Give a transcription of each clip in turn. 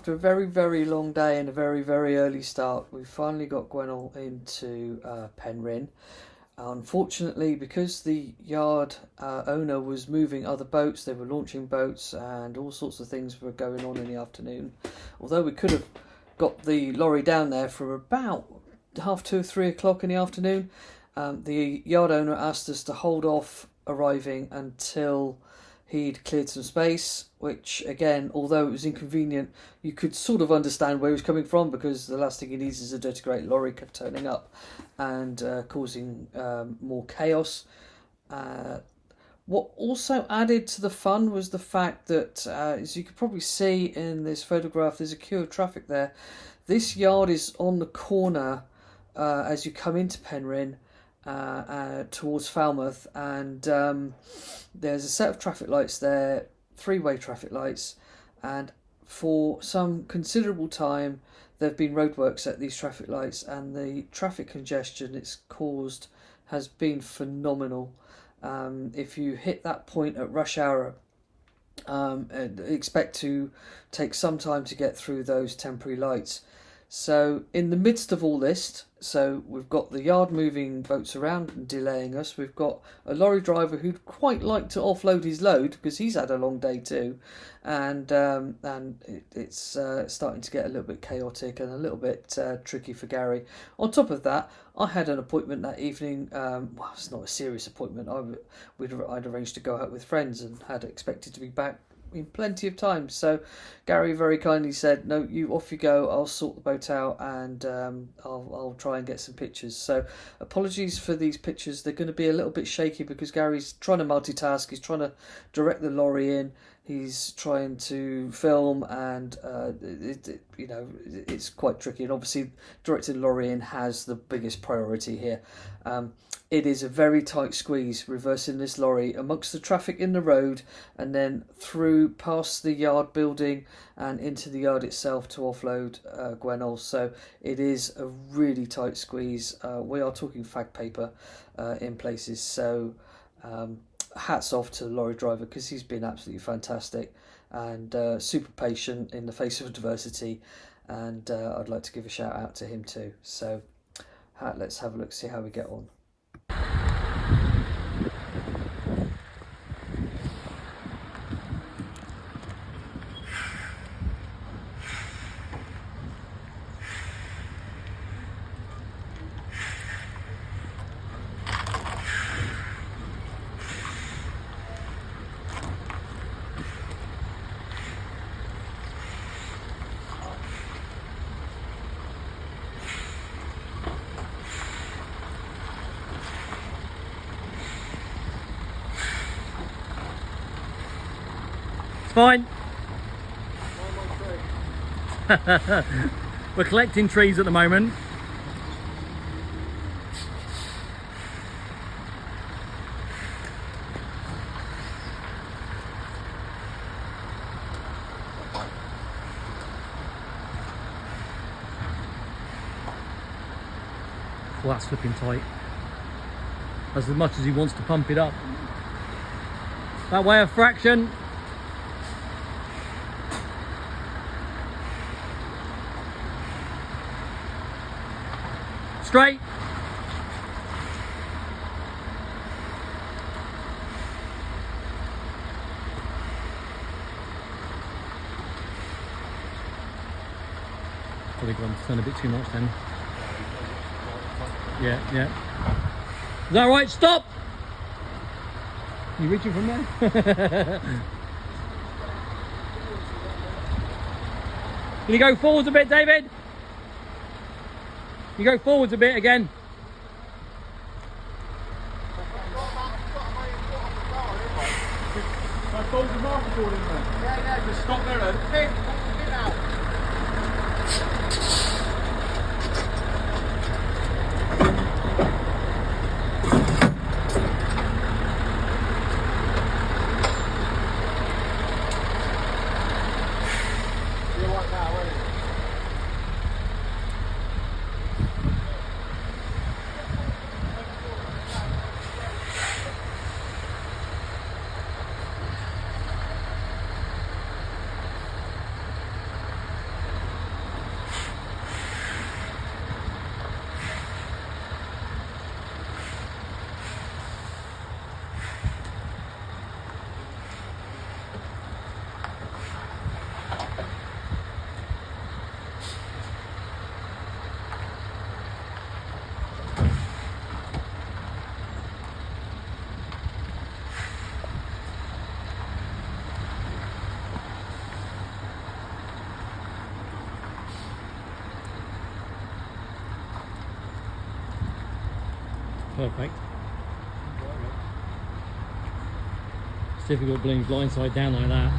after a very, very long day and a very, very early start, we finally got Gwennol into Penryn. Unfortunately, because the yard owner was moving other boats, they were launching boats and all sorts of things were going on in the afternoon. Although we could have got the lorry down there for about 2:30, 3 o'clock in the afternoon, the yard owner asked us to hold off arriving until he'd cleared some space, which again, although it was inconvenient, you could sort of understand where he was coming from, because the last thing he needs is a dirty great lorry turning up and causing more chaos. What also added to the fun was the fact that, as you could probably see in this photograph, there's a queue of traffic there. This yard is on the corner as you come into Penryn towards Falmouth, and there's a set of traffic lights there, three-way traffic lights, and for some considerable time there have been roadworks at these traffic lights, and the traffic congestion it's caused has been phenomenal. If you hit that point at rush hour, expect to take some time to get through those temporary lights. So in the midst of all this, so we've got the yard moving boats around and delaying us. We've got a lorry driver who'd quite like to offload his load because he's had a long day too, and it's starting to get a little bit chaotic and a little bit tricky for Gary. On top of that, I had an appointment that evening. Well, it's not a serious appointment. I'd arranged to go out with friends and had expected to be back in plenty of time. So Gary very kindly said, no, you off you go, I'll sort the boat out, and I'll try and get some pictures. So apologies for these pictures, they're going to be a little bit shaky because Gary's trying to multitask. He's trying to direct the lorry in, he's trying to film, and it's quite tricky, and obviously directing the lorry in has the biggest priority here. It is a very tight squeeze reversing this lorry amongst the traffic in the road and then through past the yard building and into the yard itself to offload Gwennol. So it is a really tight squeeze. We are talking fag paper in places. So hats off to the lorry driver, because he's been absolutely fantastic and super patient in the face of adversity. And I'd like to give a shout out to him too. So let's have a look, see how we get on. Fine. We're collecting trees at the moment. Well, that's flipping tight. That's as much as he wants to pump it up. That way a fraction. Straight. Probably gone to turn a bit too much then. Yeah. Is that right? Stop! You reaching from there? Can you go forwards a bit, David? You go forwards a bit again. Yeah, just stop there then. perfect. It's difficult being blindside down like that.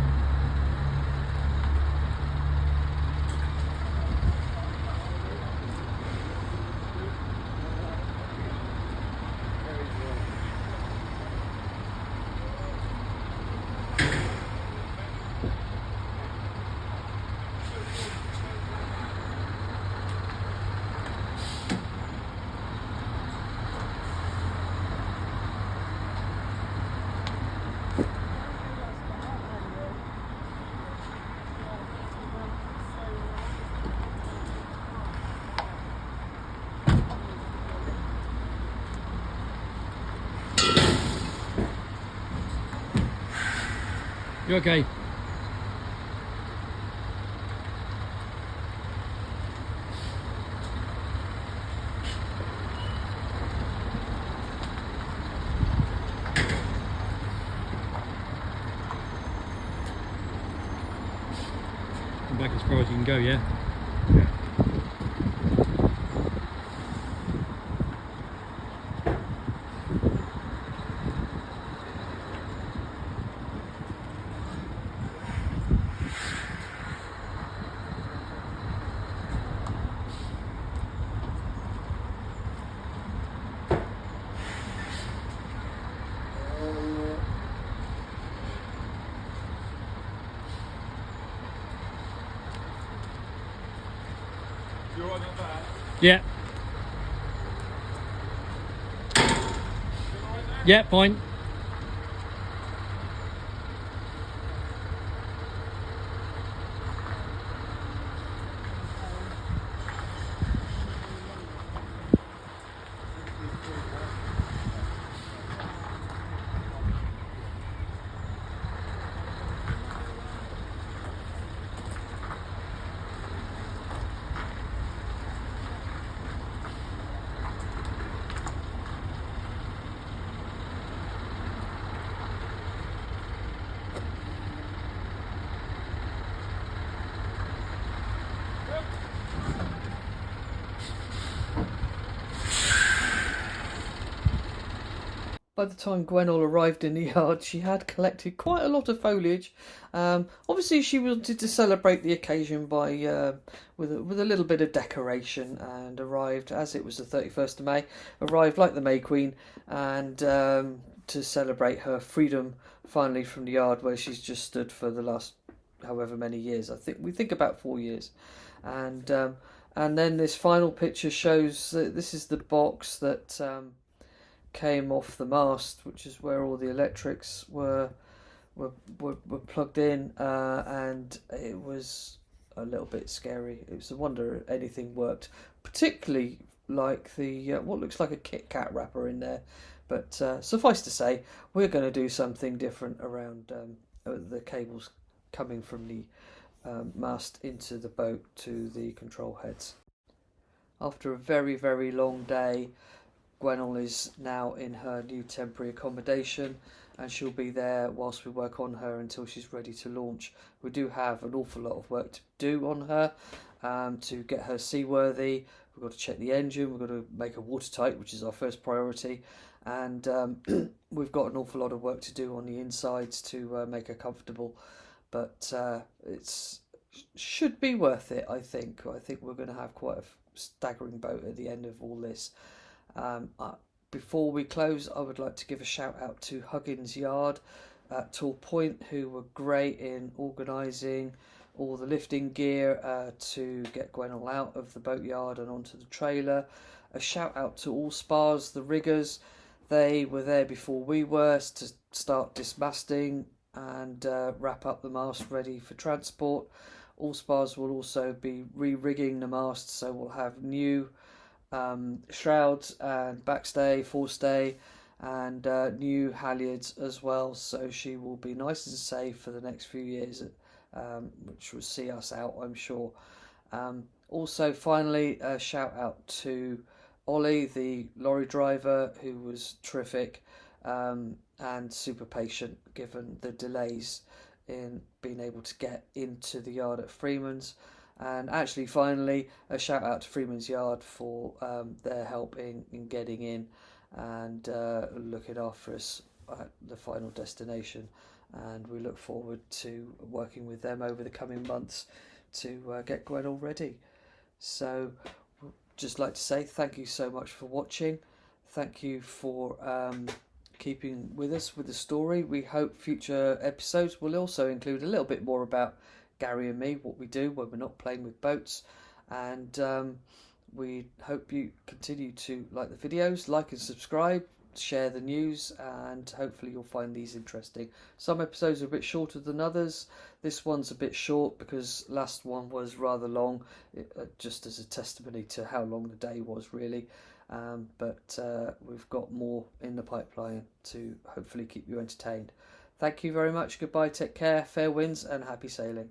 You okay? Come back as far as you can go, yeah? You alright on that? Yeah. Yeah, fine. By the time Gwennol arrived in the yard, she had collected quite a lot of foliage. Obviously, she wanted to celebrate the occasion by with a little bit of decoration, and arrived as it was the 31st of May. Arrived like the May Queen, and to celebrate her freedom finally from the yard where she's just stood for the last however many years. I think we think about 4 years, and then this final picture shows that this is the box that. Came off the mast, which is where all the electrics were plugged in, and it was a little bit scary. It was a wonder anything worked, particularly like the what looks like a Kit Kat wrapper in there. But suffice to say, we're going to do something different around the cables coming from the mast into the boat to the control heads. After a very, very long day, Gwennol is now in her new temporary accommodation, and she'll be there whilst we work on her until she's ready to launch. We do have an awful lot of work to do on her to get her seaworthy. We've got to check the engine, we've got to make her watertight, which is our first priority, and we've got an awful lot of work to do on the insides to make her comfortable. But it's should be worth it, I think. I think we're going to have quite a staggering boat at the end of all this. Before we close, I would like to give a shout out to Huggins Yard at Tall Point, who were great in organising all the lifting gear to get Gwennol out of the boatyard and onto the trailer. A shout out to All Spars, the riggers. They were there before we were to start dismasting and wrap up the mast ready for transport. All Spars will also be re-rigging the mast, so we'll have new shrouds and backstay, forestay, and new halyards as well, so she will be nice and safe for the next few years, which will see us out, I'm sure. Also, finally, a shout out to Ollie, the lorry driver, who was terrific and super patient given the delays in being able to get into the yard at Freeman's. And actually, finally, a shout out to Freeman's Yard for their help in getting in and looking after us at the final destination. And we look forward to working with them over the coming months to get Gwennol ready. So just like to say thank you so much for watching. Thank you for keeping with us with the story. We hope future episodes will also include a little bit more about Gary and me, what we do when we're not playing with boats. And we hope you continue to like the videos, like and subscribe, share the news, and hopefully you'll find these interesting. Some episodes are a bit shorter than others. This one's a bit short because last one was rather long, just as a testimony to how long the day was really. But we've got more in the pipeline to hopefully keep you entertained. Thank you very much. Goodbye, take care, fair winds and happy sailing.